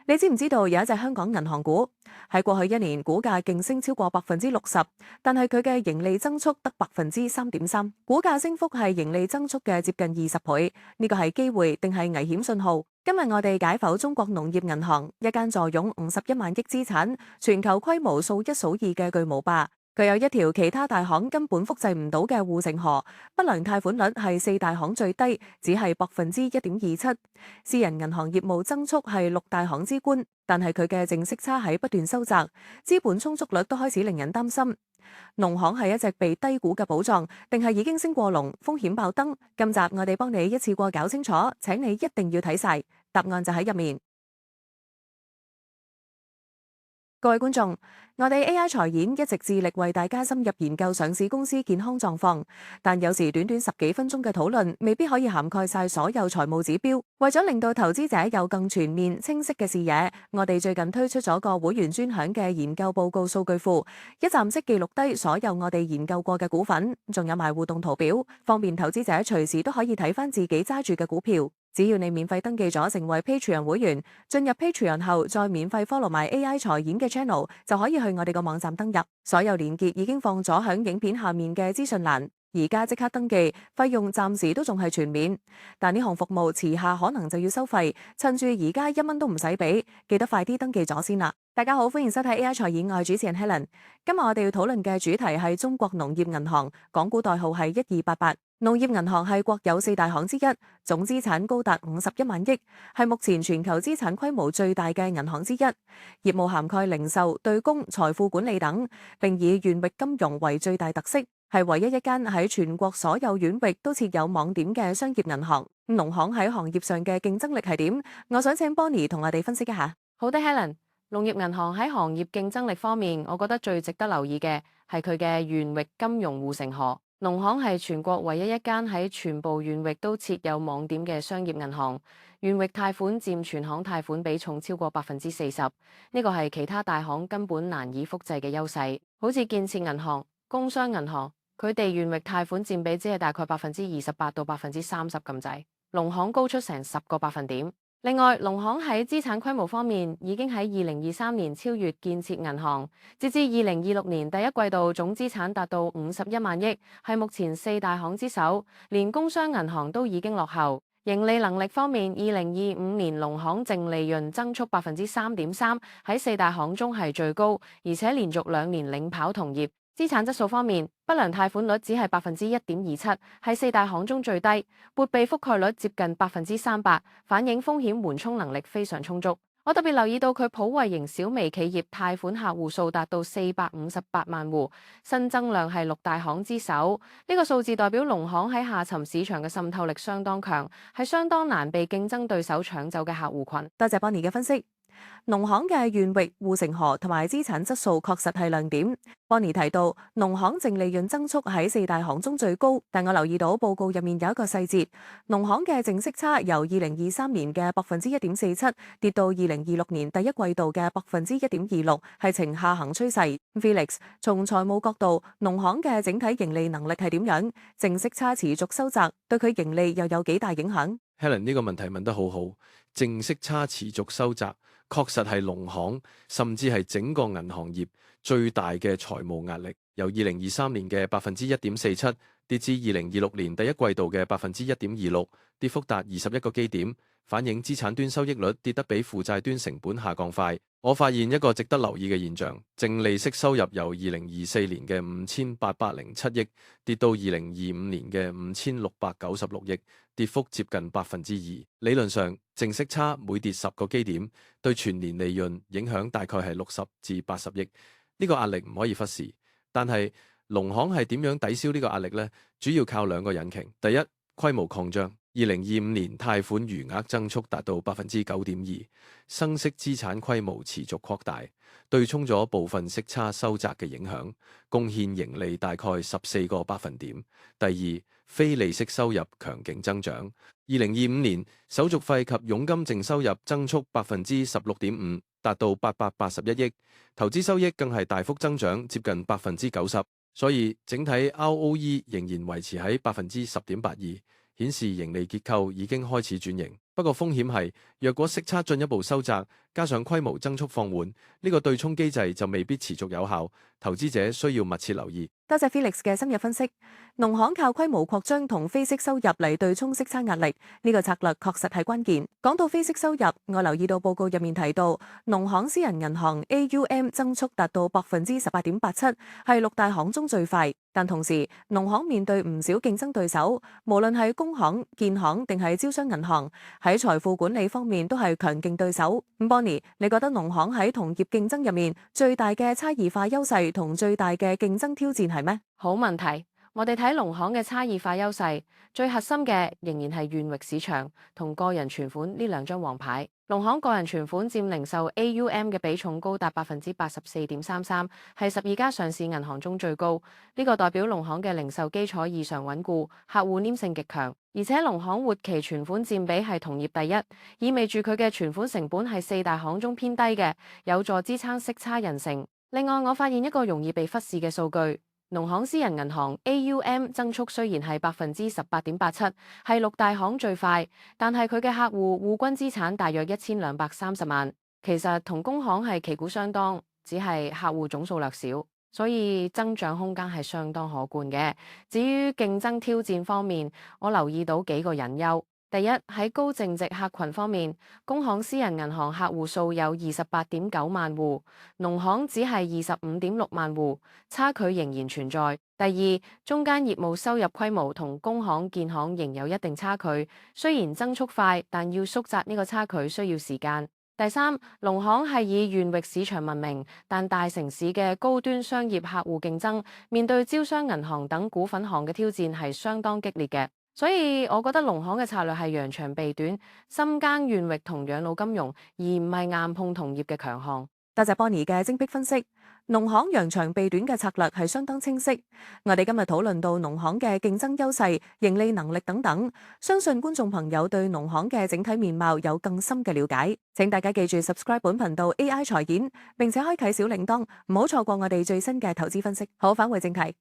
你知唔知道有一隻香港銀行股喺過去一年股價勁升超過60%，但係佢嘅盈利增速得3.3%，股價升幅係盈利增速嘅接近20倍。呢個係機會定係危險信號？今日我哋解剖中國農業銀行，一間坐擁51萬億資產、全球規模數一數二嘅巨無霸。佢有一條其他大行根本複製唔到嘅護城河，不良貸款率係四大行最低，只係1.27%。私人銀行業務增速係六大行之冠，但係佢嘅淨息差喺不斷收窄，資本充足率都開始令人擔心。農行係一隻被低估嘅寶藏，定係已經升過龍，風險爆燈？今集我哋幫你一次過搞清楚，請你一定要睇晒，答案就喺入面。各位觀眾，我哋 AI 財演一直致力為大家深入研究上市公司健康狀況，但有時短短10幾分鐘嘅討論，未必可以涵蓋晒所有財務指標。為咗令到投資者有更全面、清晰嘅視野，我哋最近推出咗個會員專享嘅研究報告數據庫，一站式記錄低所有我哋研究過嘅股份，仲有埋互動圖表，方便投資者隨時都可以睇翻自己揸住嘅股票。只要你免費登記咗成為 Patreon 會員，進入 Patreon 後再免費 follow 埋 AI 財演嘅 channel， 就可以去我哋個網站登入。所有連結已經放咗響影片下面嘅資訊欄，而家即刻登記，費用暫時都仲係全免，但呢項服務遲下可能就要收費，趁住而家1蚊都唔使俾，記得快啲登記咗先啦。大家好，歡迎收睇 AI 財演，我係主持人 Helen。今日我哋要討論嘅主題係中國農業銀行，港股代號係1288。農業銀行係國有四大行之一，總資產高達51萬億，係目前全球資產規模最大嘅銀行之一。業務涵蓋零售、對公、財富管理等，並以縣域金融為最大特色，係唯一一間喺全國所有縣域都設有網點嘅商業銀行。農行喺行業上嘅競爭力係點？我想請 Bonnie 同我哋分析一下。好的 ，Helen， 農業銀行喺行業競爭力方面，我覺得最值得留意嘅係佢嘅縣域金融護城河。農行係全國唯一一間喺全部縣域都設有網點嘅商業銀行，縣域貸款佔全行貸款比重超過40%，呢個係其他大行根本難以複製嘅優勢。好似建設銀行、工商銀行，佢哋縣域貸款佔比只係大概28%到30%咁滯，農行高出成10個百分點。另外，農行喺資產規模方面已經喺2023年超越建設銀行，截至2026年第一季度總資產達到51萬億，係目前四大行之首，連工商銀行都已經落後。盈利能力方面，2025年農行淨利潤增速3.3%，喺四大行中係最高，而且連續2年領跑同業。資產質素方面，不良貸款率只係1.27%，係四大行中最低，撥備覆蓋率接近300%，反映風險緩衝能力非常充足。我特別留意到佢普惠型小微企業貸款客戶數達到458萬戶，新增量係六大行之首。呢個數字代表農行喺下沉市場嘅滲透力相當強，係相當難被競爭對手搶走嘅客戶群。多謝 Bonnie 嘅分析。農行嘅縣域護城河同埋資產質素確實係亮點。Bonnie 提到，農行淨利潤增速喺四大行中最高，但我留意到報告入面有一個細節，農行嘅淨息差由2023年嘅1.47%跌到2026年第一季度嘅1.26%，係呈下行趨勢。Felix， 從財務角度，農行嘅整體盈利能力係點樣？淨息差持續收窄，對佢盈利又有幾大影響？ Helen 呢個問題問得好好，淨息差持續收窄，確實係農行甚至係整個銀行業最大嘅財務壓力。由2023年嘅1.47%跌至2026年第一季度嘅1.26%，跌幅達21個基點，反映資產端收益率跌得比負債端成本下降快。我發現一個值得留意嘅現象，淨利息收入由2024年嘅5807億跌到2025年嘅5696億，跌幅接近2%。理論上，淨息差每跌10個基點，對全年利潤影響大概係60至80億。呢個壓力唔可以忽視。但係農行係點樣抵消呢個壓力呢？主要靠兩個引擎。第一，規模擴張。2025年貸款餘額增速達到9.2%，生息資產規模持續擴大，對沖咗部分息差收窄嘅影響，貢獻盈利大概14個百分點。第二，非利息收入強勁增長。2025年手續費及佣金淨收入增速16.5%，達到881億，投資收益更係大幅增長，接近90%，所以整體 ROE 仍然維持喺10.82%。顯示盈利結構已經開始轉型。不過風險係，若果息差進一步收窄，加上規模增速放緩，呢個對沖機制就未必持續有效。投資者需要密切留意。多謝 Felix 嘅深入分析。農行靠規模擴張同非息收入嚟對沖息差壓力，呢個策略確實係關鍵。講到非息收入，我留意到報告入面提到，農行私人銀行 AUM 增速達到18.87%，係六大行中最快。但同時，農行面對唔少競爭對手，無論係工行、建行定係招商銀行，喺財富管理方面都係強勁對手。Bonnie，你覺得農行喺同業競爭入面最大嘅差異化優勢同最大嘅競爭挑戰係咩？好問題，我哋睇農行嘅差異化優勢，最核心嘅仍然係縣域市場同個人存款呢兩張王牌。農行個人存款佔零售 AUM 嘅比重高達84.33%，係12家上市銀行中最高。呢個代表農行嘅零售基礎異常穩固，客戶黏性極強，而且農行活期存款佔比係同業第一，意味住佢嘅存款成本係四大行中偏低嘅，有助支撐息差韌性。另外，我發現一個容易被忽視嘅數據。農行私人銀行 AUM 增速雖然係18.87%，係六大行最快，但係佢嘅客戶戶均資產大約1230萬，其實同工行係旗鼓相當，只係客戶總數略少，所以增長空間係相當可觀嘅。至於競爭挑戰方面，我留意到幾個隱憂。第一，喺高淨值客群方面，工行私人銀行客戶數有28.9萬戶，農行只係25.6萬戶，差距仍然存在。第二，中間業務收入規模同工行、建行仍有一定差距，雖然增速快，但要縮窄呢個差距需要時間。第三，農行係以縣域市場聞名，但大城市嘅高端商業客戶競爭，面對招商銀行等股份行嘅挑戰係相當激烈嘅。所以我覺得農行嘅策略係揚長避短，深耕縣域同養老金融，而唔係硬碰同業嘅強項。多謝 Bonnie 嘅精闢分析。農行揚長避短嘅策略係相當清晰。我哋今日討論到農行嘅競爭優勢、盈利能力等等，相信觀眾朋友對農行嘅整體面貌有更深嘅了解。請大家記住 subscribe 本頻道 AI 財演，並且開啟小鈴鐺，唔好錯過我哋最新嘅投資分析。好，返回正題。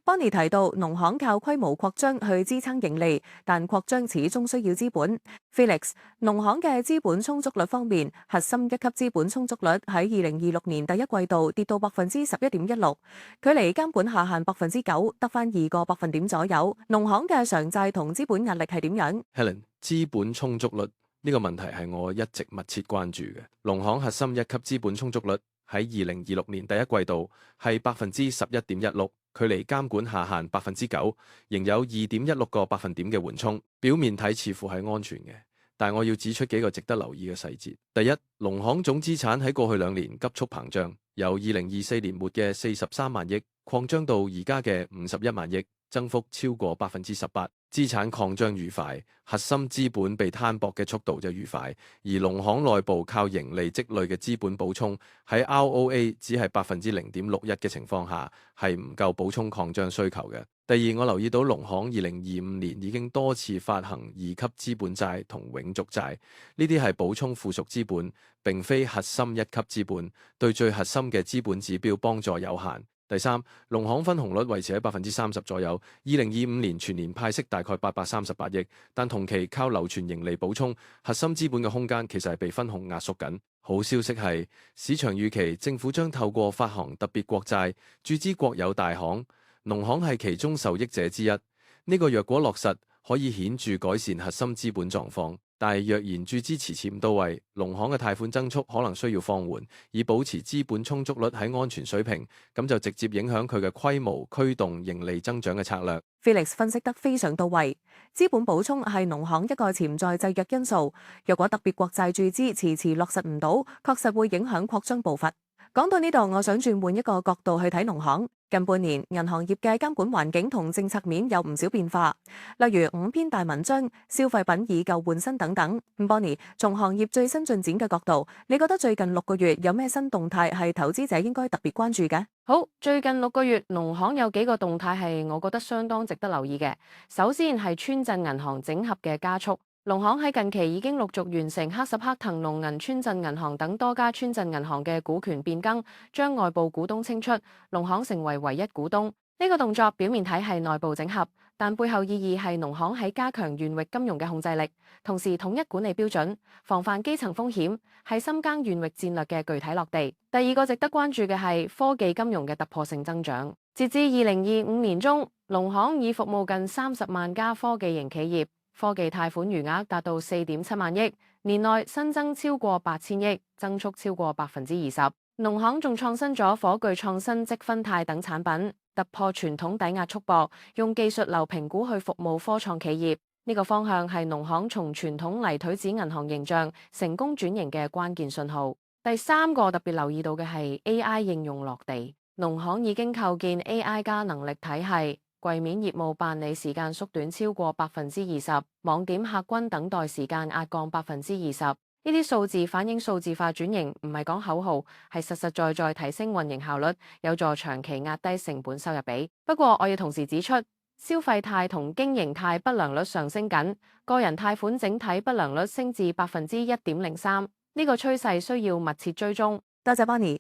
Bonnie 提到農行靠規模擴張去支撐盈利，但擴張始終需要資本。Felix，農行嘅資本充足率方面，核心一級資本充足率喺2026年第一季度跌到11.16%，距離監管下限9%得返2個百分點左右。農行嘅償債同資本壓力係點樣 Helen， 資本充足率呢個問題係我一直密切關注嘅。農行核心一級資本充足率喺2026年第一季度係11.16%，距離監管下限9%，仍有2.16個百分點嘅緩衝。表面睇似乎係安全嘅，但我要指出幾個值得留意嘅細節。第一，農行總資產喺過去2年急速膨脹，由2024年末嘅43萬億擴張到而家嘅51萬億，增幅超過18%。資產擴張愈快，核心資本被攤薄嘅速度就愈快。而農行內部靠盈利積累嘅資本補充喺 ROA 只係0.61%嘅情況下，係唔夠補充擴張需求嘅。第二，我留意到農行2025年已經多次發行2級資本債同永續債，呢啲係補充附屬資本，並非核心一級資本，對最核心嘅資本指標幫助有限。第三，農行分紅率維持喺30%左右，2025年全年派息大概838億，但同期靠流傳盈利補充，核心資本嘅空間其實係被分紅壓縮緊。好消息係，市場預期政府將透過發行特別國債注資國有大行，農行係其中受益者之一。呢個若果落實，可以顯著改善核心資本狀況。但係若然注資遲遲唔到位，農行嘅貸款增速可能需要放緩，以保持資本充足率喺安全水平，咁就直接影響佢嘅規模驅動盈利增長嘅策略。Felix 分析得非常到位，資本補充係農行一個潛在制約因素。若果特別國債注資遲遲落實唔到，確實會影響擴張步伐。講到呢度，我想轉換一個角度去睇農行。近半年，銀行業嘅監管環境同政策面有唔少變化，例如5篇大文章、消費品以舊換新等等。Bonnie， 從行業最新進展嘅角度，你覺得最近6個月有咩新動態係投資者應該特別關注嘅？好，最近6個月，農行有幾個動態係我覺得相當值得留意嘅。首先係村鎮銀行整合嘅加速。農行喺近期已經陸續完成赫十克騰農銀村鎮銀行等多家村鎮銀行嘅股權變更，將外部股東清出，農行成為唯一股東。呢個動作表面睇係內部整合，但背後意義係農行喺加強縣域金融嘅控制力，同時統一管理標準，防範基層風險，係深耕縣域戰略嘅具體落地。第二個值得關注嘅係科技金融嘅突破性增長。截至2025年中，農行已服務近30萬家科技型企業，科技貸款餘額達到4.7萬億，年內新增超過8000億，增速超過20%。農行仲創新咗火炬創新積分貸等產品，突破傳統抵押束縛，用技術流評估去服務科創企業。呢個方向係農行從傳統泥腿子銀行形象成功轉型嘅關鍵信號。第三個特別留意到嘅係 AI 應用落地，農行已經構建 AI 加能力體系，櫃面業務辦理時間縮短超過20%，網點客均等待時間壓降20%。呢啲數字反映數字化轉型唔係講口號，係實實在在提升運營效率，有助長期壓低成本收入比。不過我要同時指出，消費貸同經營貸不良率上升緊，個人貸款整體不良率升至1.03%，呢個趨勢需要密切追蹤。多謝 Bonnie。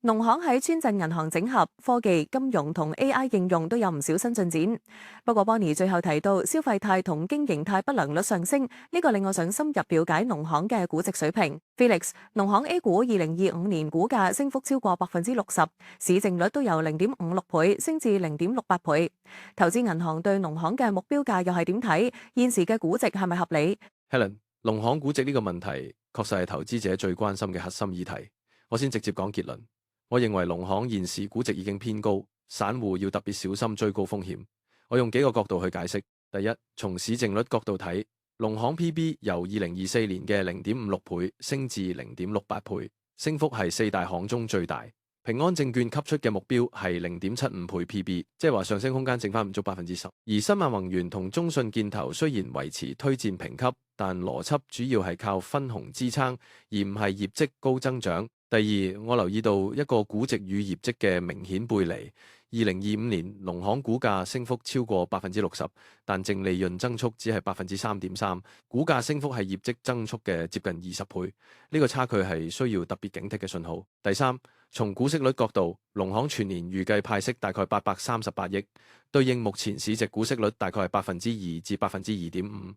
農行喺村鎮銀行整合、科技、金融同 AI 應用都有唔少新進展。不過 Bonnie 最後提到消費貸同經營貸不良率上升，呢個令我想深入了解農行嘅估值水平。Felix，農行 A 股2025年股價升幅超過60%，市淨率都由0.56倍升至0.68倍。投資銀行對農行嘅目標價又係點睇？現時嘅估值係咪合理 Helen， 農行估值呢個問題確實係投資者最關心嘅核心議題。我先直接講結論。我認為農行現時估值已經偏高，散戶要特別小心追高風險。我用幾個角度去解釋。第一，從市淨率角度睇，農行 PB 由2024年嘅0.56倍升至0.68倍，升幅係四大行中最大。平安證券給出嘅目標係0.75倍 PB， 即係話上升空間剩翻唔足10%。而新萬宏源同中信建投雖然維持推薦評級，但邏輯主要係靠分紅支撐，而唔係業績高增長。第二，我留意到一個估值與業績嘅明顯背離。2025年農行股價升幅超過60%，但淨利潤增速只係3.3%，股價升幅係業績增速嘅接近20倍。呢個差距係需要特別警惕嘅信號。第三，從股息率角度，農行全年預計派息大概838億，對應目前市值股息率大概係2%至2.5%，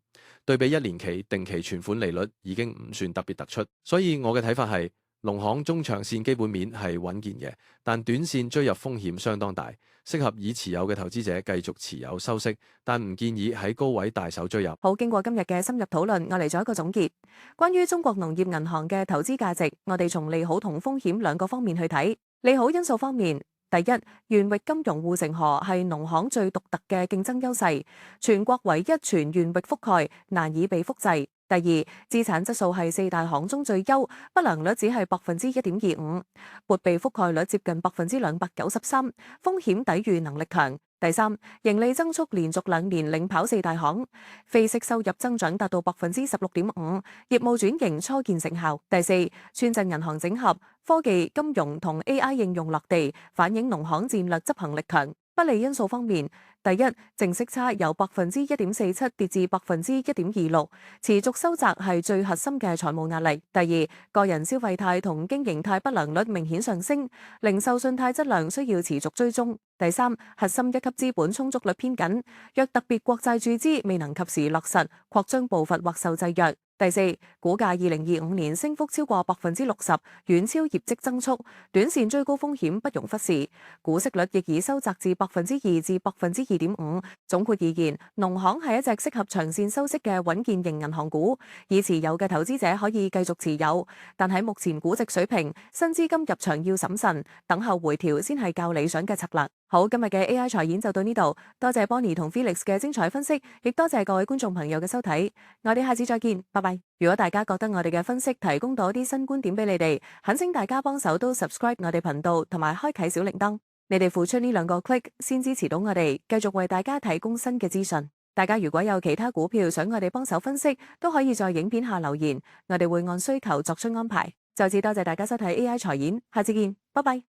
對比一年期定期存款利率已經唔算特別突出。所以我嘅睇法係，農行中長線基本面係穩健嘅，但短線追入風險相當大，適合已持有嘅投資者繼續持有收息，但唔建議喺高位大手追入。好，經過今日嘅深入討論，我嚟做一個總結。關於中國農業銀行嘅投資價值，我哋從利好同風險兩個方面去睇。利好因素方面，第一，縣域金融護城河係農行最獨特嘅競爭優勢，全國唯一全縣域覆蓋，難以被複製。第二，資產質素係四大行中最優，不良率只係1.25%，撥備覆蓋率接近293%，風險抵禦能力強。第三，盈利增速連續2年領跑四大行，非息收入增長達到16.5%，業務轉型初見成效。第四，村鎮銀行整合、科技、金融同 AI 應用落地，反映農行戰略執行力強。不利因素方面，第一，淨息差由1.47%跌至1.26%，持續收窄係最核心嘅財務壓力。第二，個人消費貸同經營貸不良率明顯上升，零售信貸質量需要持續追蹤。第三，核心一級資本充足率偏緊，若特別國債注資未能及時落實，擴張步伐或受制約。第四，股價2025年升幅超過60%，遠超業績增速，短線追高風險不容忽視。股息率亦已收窄至2%至2.5%。總括而言，農行係一隻適合長線收息嘅穩健型銀行股，已持有嘅投資者可以繼續持有，但喺目前估值水平，新資金入場要審慎，等候回調先係較理想嘅策略。好，今日嘅 AI 財演就到呢度，多謝 Bonnie 同 Felix 嘅精彩分析，亦多謝各位觀眾朋友嘅收睇，我哋下次再見，拜拜。如果大家覺得我哋嘅分析提供到一啲新觀點俾你哋，懇請大家幫手都 subscribe 我哋頻道同埋開啟小鈴鐺，你哋付出呢2個 click 先支持到我哋，繼續為大家提供新嘅資訊。大家如果有其他股票想我哋幫手分析，都可以在影片下留言，我哋會按需求作出安排。再次多謝大家收睇 AI 財演，下次見，拜拜。